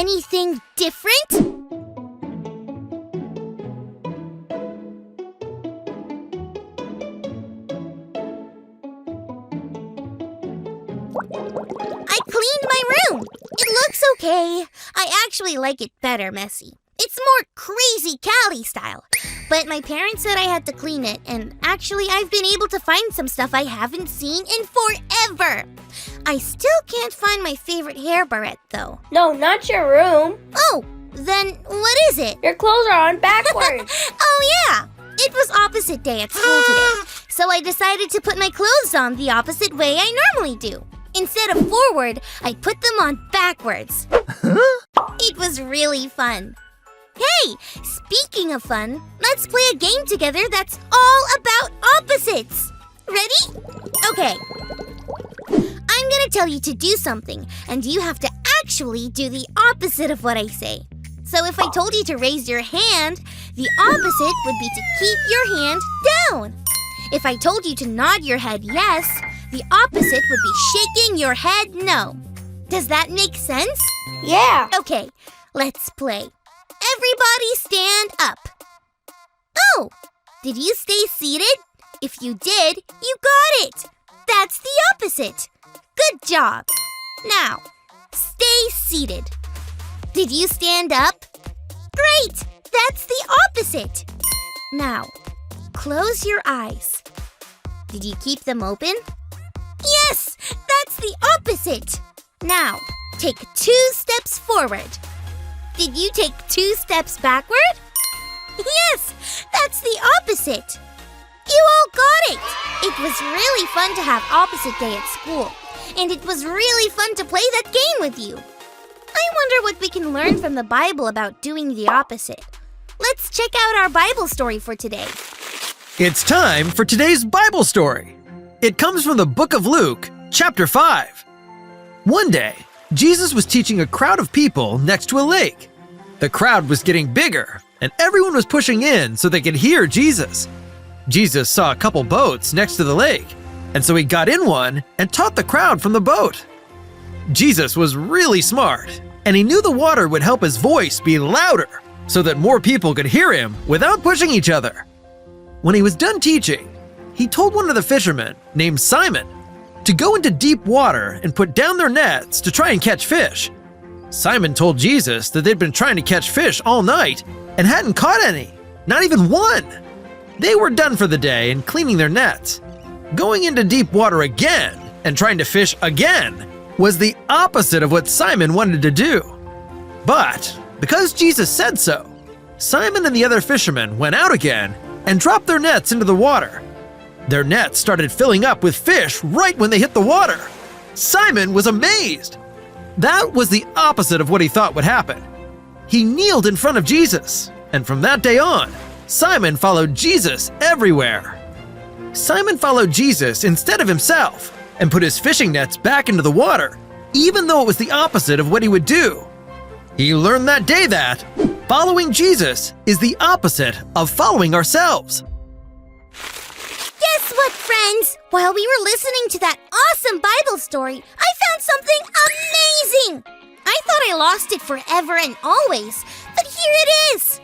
anything different? I cleaned my room. It looks okay. I actually like it better messy. It's more crazy Callie style. But my parents said I had to clean it, and actually I've been able to find some stuff I haven't seen in forever. I still can't find my favorite hair barrette, though. No, not your room. Oh, then what is it? Your clothes are on backwards. Oh, yeah. It was opposite day at school today, so I decided to put my clothes on the opposite way I normally do. Instead of forward, I put them on backwards. It was really fun. Hey, speaking of fun, let's play a game together that's all about opposites. Ready? Okay. I'm gonna tell you to do something, and you have to actually do the opposite of what I say. So if I told you to raise your hand, the opposite would be to keep your hand down. If I told you to nod your head yes, the opposite would be shaking your head no. Does that make sense? Yeah. Okay, let's play. Everybody stand up. Oh, did you stay seated? If you did, you got it. That's the opposite. Good job. Now, stay seated. Did you stand up? Great, that's the opposite. Now, close your eyes. Did you keep them open? Yes, that's the opposite. Now, take 2 steps forward. Did you take 2 steps backward? Yes, that's the opposite. You all got it. It was really fun to have opposite day at school. And it was really fun to play that game with you. I wonder what we can learn from the Bible about doing the opposite. Let's check out our Bible story for today. It's time for today's Bible story. It comes from the book of Luke, chapter 5. One day, Jesus was teaching a crowd of people next to a lake. The crowd was getting bigger, and everyone was pushing in so they could hear Jesus. Jesus saw a couple boats next to the lake, and so he got in one and taught the crowd from the boat. Jesus was really smart, and he knew the water would help his voice be louder so that more people could hear him without pushing each other. When he was done teaching, he told one of the fishermen, named Simon, to go into deep water and put down their nets to try and catch fish. Simon told Jesus that they'd been trying to catch fish all night and hadn't caught any, not even one. They were done for the day and cleaning their nets. Going into deep water again and trying to fish again was the opposite of what Simon wanted to do. But because Jesus said so, Simon and the other fishermen went out again and dropped their nets into the water. Their nets started filling up with fish right when they hit the water. Simon was amazed. That was the opposite of what he thought would happen. He kneeled in front of Jesus, and from that day on, Simon followed Jesus everywhere. Simon followed Jesus instead of himself and put his fishing nets back into the water, even though it was the opposite of what he would do. He learned that day that following Jesus is the opposite of following ourselves. Guess what, friends? While we were listening to that awesome Bible story, I found something amazing! I thought I lost it forever and always, but here it is!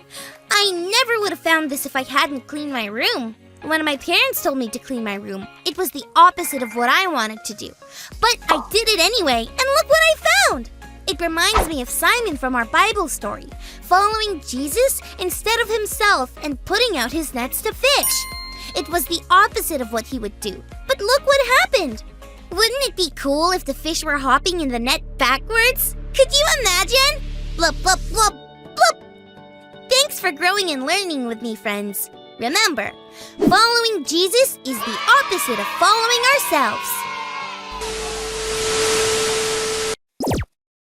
I never would have found this if I hadn't cleaned my room. When my parents told me to clean my room, it was the opposite of what I wanted to do. But I did it anyway, and look what I found! It reminds me of Simon from our Bible story, following Jesus instead of himself and putting out his nets to fish. It was the opposite of what he would do. But look what happened! Wouldn't it be cool if the fish were hopping in the net backwards? Could you imagine? Blup, blup, blup, blup! Thanks for growing and learning with me, friends. Remember, following Jesus is the opposite of following ourselves.